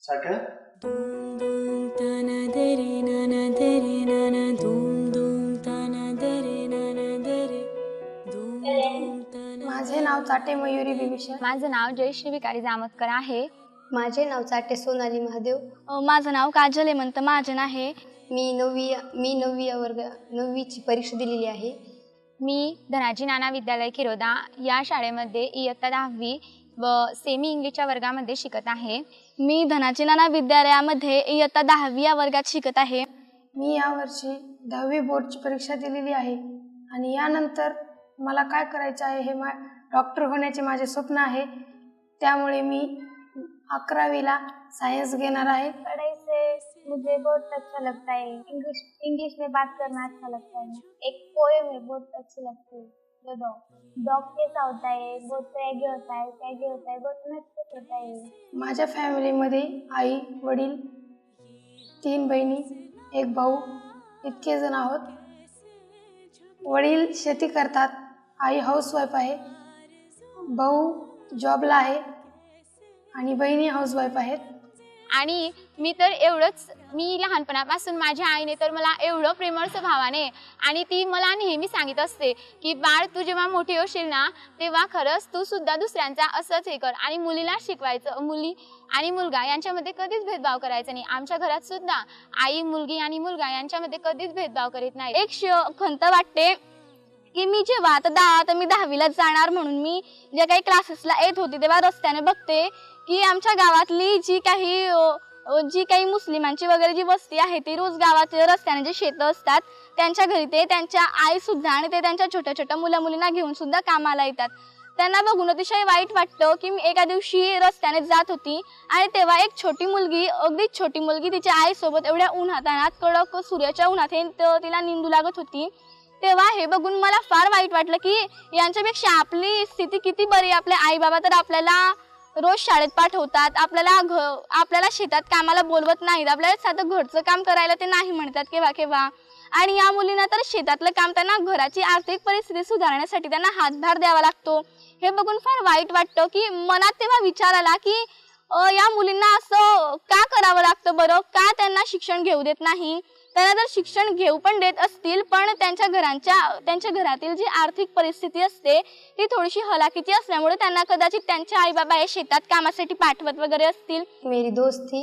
साखर माझे नाव चाटे मयुरी बिभीषण. माझं नाव जयश्री विकारी जामतकर आहे. माझे नाव चाटे सोनाली महादेव. माझं नाव काजल हेमंत महाजन आहे. मी नववीची परीक्षा दिलेली आहे. मी धनाजी नाना विद्यालय खिरोदा या शाळेमध्ये इयत्ता 10वी व सेमी इंग्लिशच्या वर्गामध्ये शिकत आहे. मी धनाजी नाना विद्यालयामध्ये इयत्ता 10वी या वर्गात शिकत आहे. मी यावर्षी 10वी बोर्डची परीक्षा दिलेली आहे आणि यानंतर मला काय करायचं आहे हे डॉक्टर होण्याचे माझे स्वप्न आहे. त्यामुळे मी 11वीला सायन्स घेणार आहे. पढ़ाई से मुझे बहुत अच्छा लगता है. इंग्लिश में बात करना अच्छा लगता है. एक पोएम है बहुत अच्छी लगती है. डॉग कैसा होता है, बहुत टैगी होता है, बहुत नटखट होता है. माझ्या फॅमिलीमध्ये आई वडील 3 बहिणी 1 भाऊ इतके जण आहोत. वडील शेती करतात, आई हाऊसवाईफ आहे, भाऊ जॉबला आहे आणि बहिणी हाऊसवाईफ आहेत. आणि मी तर एवढंच, मी लहानपणापासून माझ्या आईने तर मला एवढं प्रेमळ स्वभावाने आणि ती मला नेहमी सांगत असते की बाळ तू जेव्हा मोठी होशील ना तेव्हा खरंच तू सुद्धा दुसऱ्यांचा असंच हे कर आणि मुलीला शिकवायचं. मुली आणि मुलगा यांच्यामध्ये कधीच भेदभाव करायचा नाही. आमच्या घरात सुद्धा आई मुलगी आणि मुलगा यांच्यामध्ये कधीच भेदभाव करीत नाही. एक खंत वाटते की मी जेव्हा आता मी 10वीला जाणार म्हणून मी जे काही क्लासेसला येत होते तेव्हा रस्त्याने बघते की आमच्या गावातली जी काही मुस्लिमांची वगैरे जी वस्ती आहे ती रोज गावात रस्त्याने जे शेतं असतात त्यांच्या घरी ते त्यांच्या आई सुद्धा आणि ते त्यांच्या छोट्या छोट्या मुलींना घेऊन सुद्धा कामाला येतात. त्यांना बघून अतिशय वाईट वाटतं की मी एका दिवशी रस्त्याने जात होती आणि तेव्हा एक अगदी छोटी मुलगी तिच्या आईसोबत एवढ्या उन्हातानात कडक सूर्याच्या उन्हात तिला निंदू लागत होती. तेव्हा हे बघून मला फार वाईट वाटलं की यांच्यापेक्षा आपली स्थिती किती बरी. आपले आई बाबा तर आपल्याला रोज शाळेत पाठवतात, आपल्याला शेतात कामाला बोलवत नाहीत, आपल्याला साधं घरचं काम करायला ते नाही म्हणतात केव्हा. आणि या मुलींना तर शेतातलं काम त्यांना घराची आर्थिक परिस्थिती सुधारण्यासाठी त्यांना हातभार द्यावा लागतो. हे बघून फार वाईट वाटतं की मनात तेव्हा विचार आला की या मुलींना असं का करावं लागतं बरं, का त्यांना शिक्षण घेऊ देत नाही. त्यांना जर शिक्षण घेऊ पण देत असतील पण त्यांच्या घरातील जी आर्थिक परिस्थिती असते ती थोडीशी हलाखीची असल्यामुळे त्यांना कदाचित त्यांचे आई बाबा हे शेतात कामासाठी पाठवत वगैरे असतील. मेरी दोस्त थी,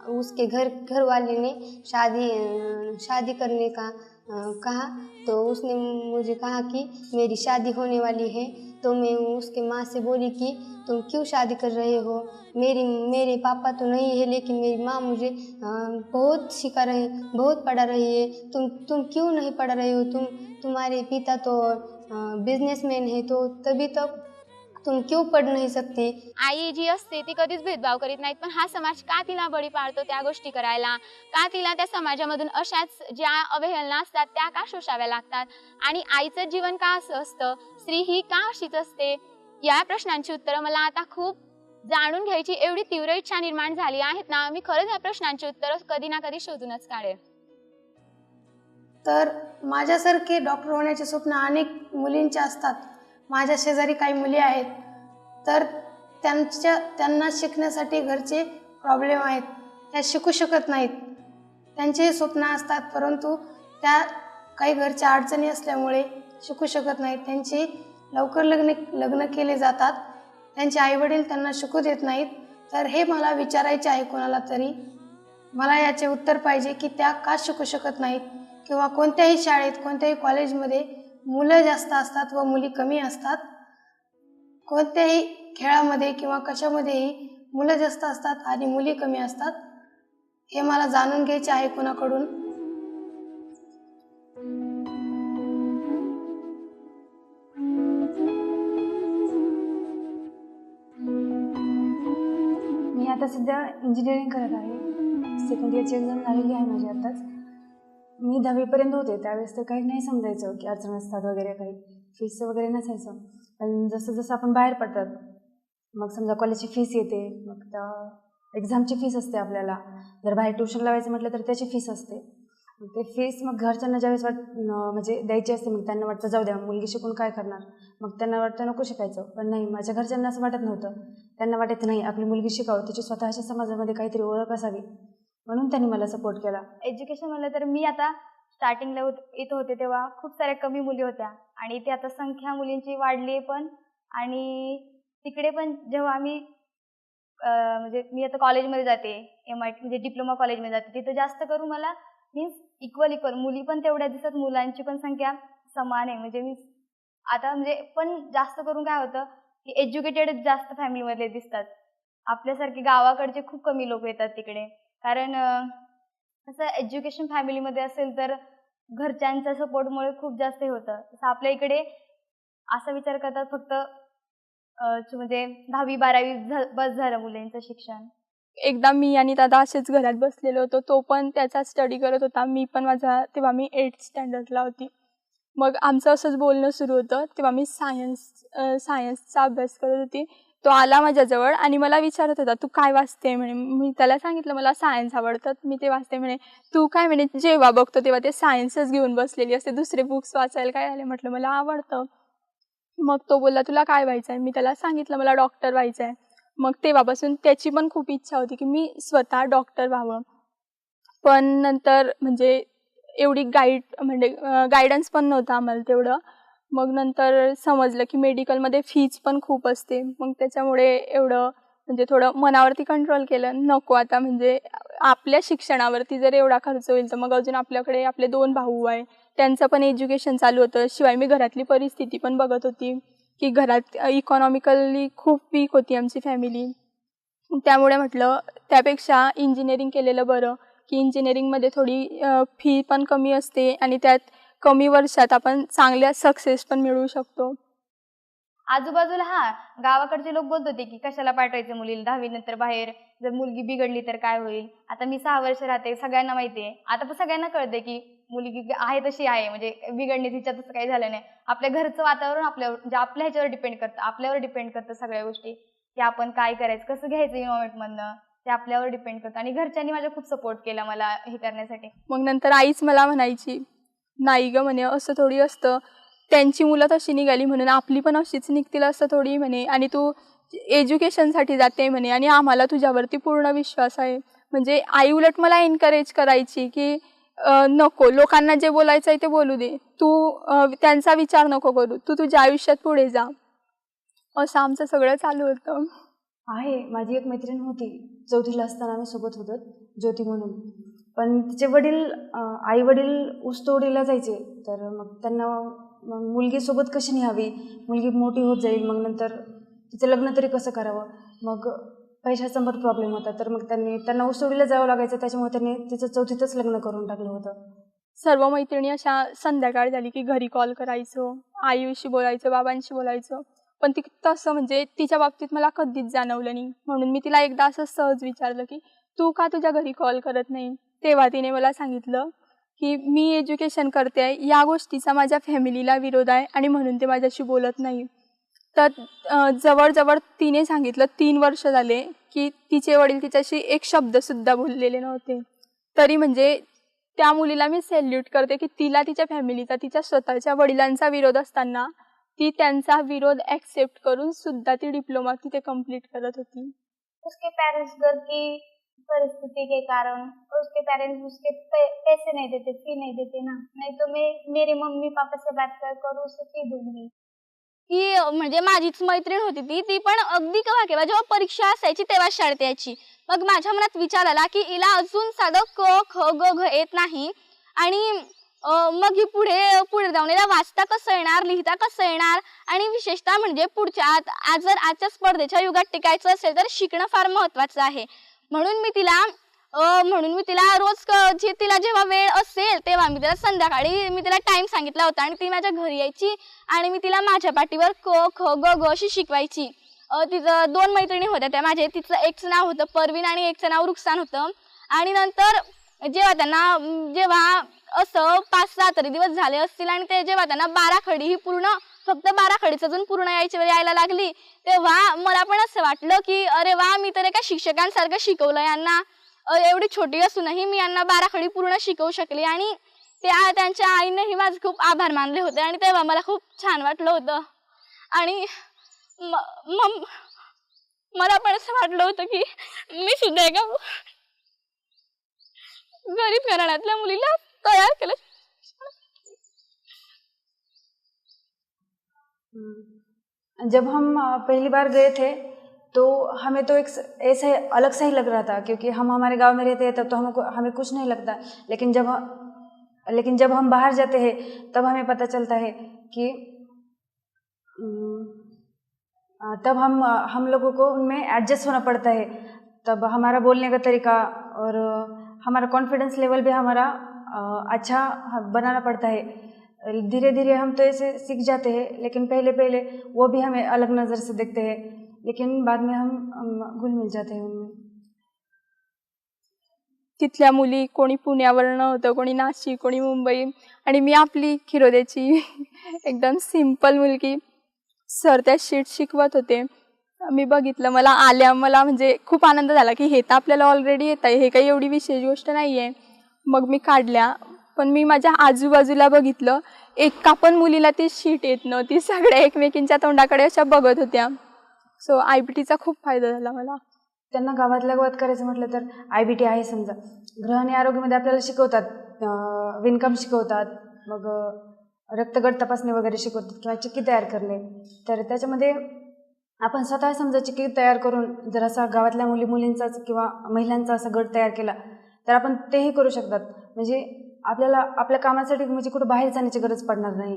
उसके घर वाले ने शादी करने का कहा तो उसने मुझे कहा कि मेरी शादी होने वाली है. तो मैं उसके माँ से बोली कि तुम क्यों शादी कर रहे हो, मेरे पापा तो नहीं है लेकिन मेरी माँ मुझे बहुत पढ़ा रही है. तुम क्यों नहीं पढ़ रहे हो, तुम्हारे पिता तो बिजनेसमैन है तो तभी तक तुम क्यों पढ़ नहीं सकती. आई जी असते ती कधीच भेदभाव करीत नाहीत पण हा समाज का तिला बळी पाडतो त्या गोष्टी करायला, का तिला त्या समाजामधून अशाच ज्या अवहेलना असतात त्या का शोषाव्या लागतात आणि आईचं जीवन का असं असतं, स्त्री ही का अशीच असते. या प्रश्नांची उत्तरं मला आता खूप जाणून घ्यायची एवढी तीव्र इच्छा निर्माण झाली आहेत ना, मी खरंच या प्रश्नांची उत्तरं कधी ना कधी शोधूनच काढेल. तर माझ्यासारखे डॉक्टर होण्याचे स्वप्न अनेक मुलींचे असतात. माझ्या शेजारी काही मुली आहेत तर त्यांना शिकण्यासाठी घरचे प्रॉब्लेम आहेत, त्या शिकू शकत नाहीत. त्यांचे स्वप्न असतात परंतु त्या काही घरच्या अडचणी असल्यामुळे शिकू शकत नाहीत. त्यांचे लवकर लग्न केले जातात, त्यांचे आईवडील त्यांना शिकू देत नाहीत. तर हे मला विचारायचे आहे कोणाला तरी. मला याचे उत्तर पाहिजे की त्या का शिकू शकत नाहीत किंवा कोणत्याही शाळेत कोणत्याही कॉलेजमध्ये मुलं जास्त असतात व मुली कमी असतात. कोणत्याही खेळामध्ये किंवा कशामध्येही मुलं जास्त असतात आणि मुली कमी असतात. हे मला जाणून घ्यायचे आहे कोणाकडून. मी आता सध्या इंजिनिअरिंग करत आहे. सेकंड इयरची एक्झाम झालेली आहे माझी आत्ताच. मी 10वीपर्यंत होते त्यावेळेस तर काही नाही समजायचं की अडचण असतात वगैरे, काही फीसचं वगैरे नसायचं. पण जसं जसं आपण बाहेर पडतात मग समजा कॉलेजची फीस येते, मग त्या एक्झामची फीस असते आपल्याला. जर बाहेर ट्युशन लावायचं म्हटलं तर त्याची फीस असते. ते फीस मग घरच्यांना ज्यावेळेस म्हणजे द्यायची असते, मग त्यांना वाटतं जाऊ द्या मुलगी शिकून काय करणार, मग त्यांना वाटतं नको शिकायचं. पण नाही, माझ्या घरच्यांना असं वाटत नव्हतं. त्यांना वाटायचं नाही आपली मुलगी शिकावं, तिची स्वतःच्या समाजामध्ये काहीतरी ओळख असावी, म्हणून त्यांनी मला सपोर्ट केला. एज्युकेशन म्हणलं तर मी आता स्टार्टिंगला येत होते तेव्हा खूप साऱ्या कमी मुली होत्या आणि इथे आता संख्या मुलींची वाढली पण. आणि तिकडे पण जेव्हा आम्ही म्हणजे मी आता कॉलेजमध्ये जाते, MIT म्हणजे डिप्लोमा कॉलेजमध्ये जाते, तिथं जास्त करून मला मीन्स इक्वल मुली पण तेवढ्या दिसत, मुलांची पण संख्या समान आहे. म्हणजे मी आता म्हणजे पण जास्त करून काय होतं की एज्युकेटेड जास्त फॅमिलीमधले दिसतात. आपल्यासारखे गावाकडचे खूप कमी लोक येतात तिकडे. कारण असं एज्युकेशन फॅमिलीमध्ये असेल तर घरच्यांच्या सपोर्टमुळे खूप जास्त हे होतं. तसं आपल्या इकडे असा विचार करतात फक्त म्हणजे 10वी-12वी बस झालं मुलांचं शिक्षण. एकदा मी आणि दादा असेच घरात बसलेलो होतो. तो पण त्याचा स्टडी करत होता, मी पण माझा, तेव्हा मी 8th स्टँडर्डला होती. मग आमचं असंच बोलणं सुरू होतं. तेव्हा मी सायन्सचा अभ्यास करत होती. तो आला माझ्याजवळ आणि मला विचारत होता, तू काय वाचते म्हणे. मी त्याला सांगितलं मला सायन्स आवडतं, मी ते वाचते म्हणे. तू काय म्हणे, जेव्हा बघतो तेव्हा ते सायन्सच घेऊन बसलेली असते, दुसरे बुक्स वाचायला काय आले. म्हटलं मला आवडतं. मग तो बोलला तुला काय व्हायचं आहे. मी त्याला सांगितलं मला डॉक्टर व्हायचं आहे. मग तेव्हापासून त्याची पण खूप इच्छा होती की मी स्वतः डॉक्टर व्हावं. पण नंतर म्हणजे एवढी गायडन्स पण नव्हता आम्हाला तेवढं. मग नंतर समजलं की मेडिकलमध्ये फीज पण खूप असते. मग त्याच्यामुळे एवढं म्हणजे थोडं मनावरती कंट्रोल केलं, नको आता म्हणजे आपल्या शिक्षणावरती जर एवढा खर्च होईल तर मग अजून आपल्याकडे आपले 2 भाऊ आहे, त्यांचं पण एज्युकेशन चालू होतं. शिवाय मी घरातली परिस्थिती पण बघत होती की घरात इकॉनॉमिकली खूप वीक होती आमची फॅमिली. त्यामुळे म्हटलं त्यापेक्षा इंजिनिअरिंग केलेलं बरं, की इंजिनिअरिंगमध्ये थोडी फी पण कमी असते आणि त्यात कमी वर्षात आपण चांगल्या सक्सेस पण मिळवू शकतो. आजूबाजूला गावाकडचे लोक बोलत होते की कशाला पाठवायचं मुलीला 10वी नंतर बाहेर, जर मुलगी बिघडली तर काय होईल. आता मी 6 वर्ष राहते, सगळ्यांना माहिती आहे. आता पण सगळ्यांना कळते की मुलगी आहे तशी आहे, म्हणजे बिघडणे तिच्यात तसं काही झालं नाही. आपल्या घरचं वातावरण आपल्यावर म्हणजे आपल्या ह्याच्यावर डिपेंड करतं, आपल्यावर डिपेंड करतं सगळ्या गोष्टी, की आपण काय करायचं, कसं घ्यायचं इन्व्हॉर्मेंटमधनं, ते आपल्यावर डिपेंड करतं. आणि घरच्यांनी माझ्या खूप सपोर्ट केला मला हे करण्यासाठी. मग नंतर आईच मला म्हणायची, नाही गं म्हणे, असं थोडी असतं, त्यांची मुलं तशी निघाली म्हणून आपली पण अशीच निघतील असं थोडी म्हणे, आणि तू एज्युकेशनसाठी जाते म्हणे आणि आम्हाला तुझ्यावरती पूर्ण विश्वास आहे. म्हणजे आई उलट मला एनकरेज करायची की नको, लोकांना जे बोलायचं आहे ते बोलू दे, तू त्यांचा विचार नको करू, तू तुझ्या आयुष्यात पुढे जा. असं आमचं सगळं चालू होतं. माझी एक मैत्रीण होती, 4थीला असताना आम्ही सोबत होतो, ज्योती म्हणून. पण तिचे आई वडील ऊसतोडीला जायचे, तर मग त्यांना मुलगी सोबत कशी न्यावी, मुलगी मोठी होत जाईल, मग नंतर तिचं लग्न तरी कसं करावं. मग पैशाचा पण प्रॉब्लेम होता, तर मग त्यांना ऊसतोडीला जावं लागायचं. त्याच्यामुळे त्यांनी तिचं 4थीतच लग्न करून टाकलं होतं. सर्व मैत्रिणी अशा संध्याकाळ झाली की घरी कॉल करायचो, आईशी बोलायचं, बाबांशी बोलायचं. पण ती तसं म्हणजे तिच्या बाबतीत मला कधीच जाणवलं नाही. म्हणून मी तिला एकदा असं सहज विचारलं की तू का तुझ्या घरी कॉल करत नाही. तेव्हा तिने मला सांगितलं की मी एज्युकेशन करते आहे, या गोष्टीचा माझ्या फॅमिलीला विरोध आहे आणि म्हणून ते माझ्याशी बोलत नाही. तर जवळजवळ तिने सांगितलं 3 वर्ष झाले की तिचे वडील तिच्याशी एक शब्दसुद्धा बोललेले नव्हते. तरी म्हणजे त्या मुलीला मी सॅल्यूट करते की तिला तिच्या फॅमिलीचा, तिच्या स्वतःच्या वडिलांचा विरोध असताना ती त्यांचा विरोध ॲक्सेप्ट करून सुद्धा ती डिप्लोमा तिथे कंप्लीट करत होती. उसके पेरेंट्स घर की परिस्थिति के कारण उसके पेरेंट्स उसके पैसे नहीं देते, फी नहीं देते ना. नहीं तो मैं मेरे मम्मी पापा से बात कर उसे फी दूंगी. ही म्हणजे माझीच मैत्रीण होती ती पण अगदी केव्हा जेव्हा परीक्षा असायची तेव्हा शाळेत यायची. मग माझ्या मनात विचार आला की हिला अजून साधं क ख ग घ येत नाही आणि मग ही पुढे जाऊन हिला वाचता कसं येणार, लिहिता कसं येणार, आणि विशेषतः म्हणजे जर आजच्या स्पर्धेच्या युगात टिकायचं असेल तर शिकणं फार महत्त्वाचं आहे. म्हणून मी तिला रोज तिला जेव्हा वेळ असेल तेव्हा मी तिला संध्याकाळी तिला टाइम सांगितला होता आणि ती माझ्या घरी यायची आणि मी तिला माझ्या पाठीवर क ख ग घ अशी शिकवायची. तिचं 2 मैत्रिणी होत्या त्या तिचं एकचं नाव होतं परवीन आणि एकचं नाव रुखसान होतं. आणि नंतर जेव्हा असं 5-6 तरी दिवस झाले असतील आणि ते जेव्हा त्यांना 12 खडी ही फक्त 12 खडीच अजून पूर्ण यायला लागली, तेव्हा मला पण असं वाटलं की अरे वा, मी तर एका शिक्षकांसारखं शिकवलं यांना. एवढी छोटी असूनही मी यांना बाराखडी पूर्ण शिकवू शकले आणि त्यांच्या आईनेही माझे खूप आभार मानले होते आणि तेव्हा मला खूप छान वाटलं होतं. आणि मला पण असं वाटलं होतं की मी सुद्धा एका गरीब घराण्यातल्या मुलीला तयार केलं. जब हम पहली बार गए थे तो हमें तो एक ऐसे अलग सा ही लग रहा था, क्योंकि हम हमारे गांव में रहते हैं तब तो हमें कुछ नहीं लगता, लेकिन जब हम बाहर जाते हैं तब हमें पता चलता है कि तब हम लोगों को उनमें एडजस्ट होना पड़ता है. तब हमारा बोलने का तरीका और हमारा कॉन्फिडेंस लेवल भी हमारा अच्छा बनाना पड़ता है. धीरे धीरे हम तो ऐसे सीख जाते हैं, लेकिन पहले वो भी हमें अलग नज़र से देखते हैं, लेकिन बाद में हम घुल मिल जाते हैं उनमें. तिथल्या मुली कोणी पुण्यावरनं होतं, कोणी नाशिक, कोणी मुंबई आणि मी आपली खिरोद्याची एकदम सिंपल मुलगी. सर त्या शीट शिकवत होते. मी बघितलं, मला म्हणजे खूप आनंद झाला की हे तर आपल्याला ऑलरेडी येत आहे, हे काही एवढी विशेष गोष्ट नाही आहे. मग मी काढल्या, पण मी माझ्या आजूबाजूला बघितलं एका पण मुलीला ती शीट येत नव्हती. सगळ्या एकमेकींच्या तोंडाकडे अशा बघत होत्या. सो IBTचा खूप फायदा झाला मला. त्यांना गावातल्या गावात करायचं म्हटलं तर IBT आहे. समजा गृह आणि आरोग्यामध्ये आपल्याला शिकवतात, विणकाम शिकवतात, मग रक्तगट तपासणी वगैरे शिकवतात किंवा चिक्की तयार करणे. तर त्याच्यामध्ये आपण स्वतः समजा चिक्की तयार करून जर असा गावातल्या मुलींचाच किंवा महिलांचा असा गट तयार केला तर आपण तेही करू शकतात. म्हणजे आपल्याला आपल्या कामासाठी म्हणजे कुठं बाहेर जाण्याची गरज पडणार नाही.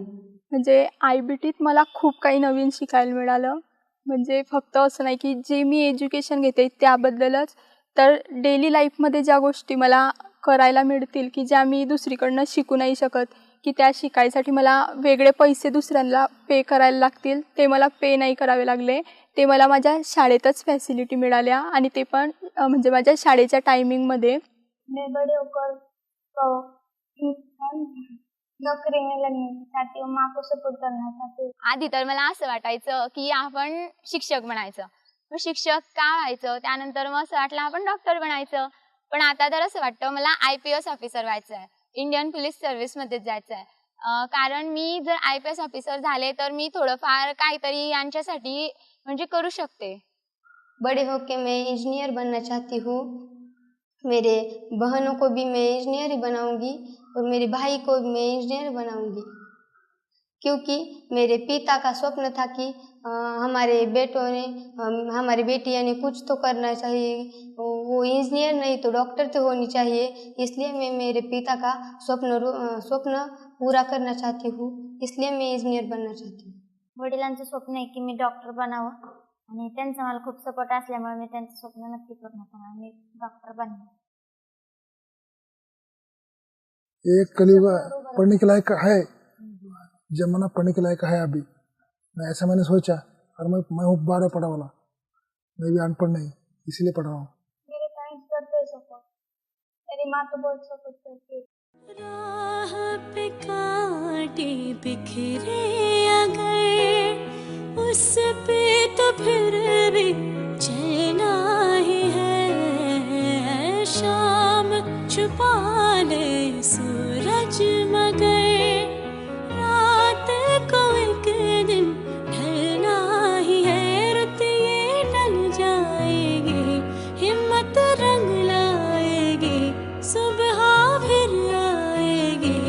म्हणजे IBTत मला खूप काही नवीन शिकायला मिळालं. म्हणजे फक्त असं नाही की जे मी एज्युकेशन घेते त्याबद्दलच, तर डेली लाईफमध्ये ज्या गोष्टी मला करायला मिळतील की ज्या मी दुसरीकडनं शिकू नाही शकत, की त्या शिकायसाठी मला वेगळे पैसे दुसऱ्यांना पे करायला लागतील, ते मला पे नाही करावे लागले. ते मला माझ्या शाळेतच फॅसिलिटी मिळाल्या आणि ते पण म्हणजे माझ्या शाळेच्या टायमिंगमध्ये. मैं बड़े होकर तो नौकरी में लगना चाहती हूँ, माँ को सपोर्ट करना चाहती हूँ. आधी तर मला असं वाटायचं की आपण शिक्षक बनायचं. मग शिक्षक का व्हायचं, त्यानंतर मग असं वाटलं आपण डॉक्टर बनायचं. पण आता तर असं वाटतं मला IPS ऑफिसर व्हायचं आहे, इंडियन पोलीस सर्व्हिसमध्येच जायचं आहे. कारण मी जर IPS ऑफिसर झाले तर मी थोडंफार काहीतरी यांच्यासाठी म्हणजे करू शकते. बड़े होके मैं इंजीनियर बनना चाहती हूँ. मेरे बहनों को भी मैं इंजीनियर ही बनाऊंगी और मेरे भाई को भी मैं इंजीनियर बनाऊंगी, क्योंकि मेरे पिता का स्वप्न था कि हमारे बेटियां ने कुछ तो करना चाहिए, वो इंजीनियर नहीं तो डॉक्टर तो होनी चाहिए. इसलिए मैं मेरे पिता का स्वप्न पूरा करना चाहती हूँ, इसलिए मैं इंजीनियर बनना चाहती हूँ. वडिलांचं स्वप्न आहे की मी डॉक्टर बनावं आणि त्यांचा मला खूप सपोर्ट असल्यामुळे मी त्यांचं स्वप्न नक्की पूर्ण करणार. मी डॉक्टर बनणार. एक कलीबा पढ़ने के लायक है, जमाना पढ़ने के लायक है अभी. मैं ऐसा मैंने सोचा, और मैं हूँ 12 पढ़ा वाला, मैं भी अनपढ़ नहीं, इसीलिए पढ़ रहा हूँ. मेरे पेरेंट्स करते हैं सपोर्ट, मेरी माँ तो बहुत सपोर्ट करती है. राह पे कांटे बिखरे अगर उस पे तो फिर भी चलना ही है. शाम छुपा ले सूरज मगर रात को एक दिन ढलना ही है. रुत ये ढल जाएगी, हिम्मत रंग लाएगी, सुबह फिर आएगी.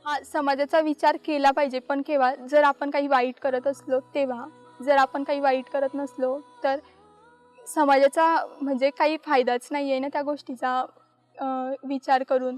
हा, समाजाचा विचार केला पाहिजे, पण केव्हा, जर आपण काही वाईट करत असलो तेव्हा. जर आपण काही वाईट करत नसलो तर समाजाचा म्हणजे काही फायदाच नाही आहे ना त्या गोष्टीचा विचार करून.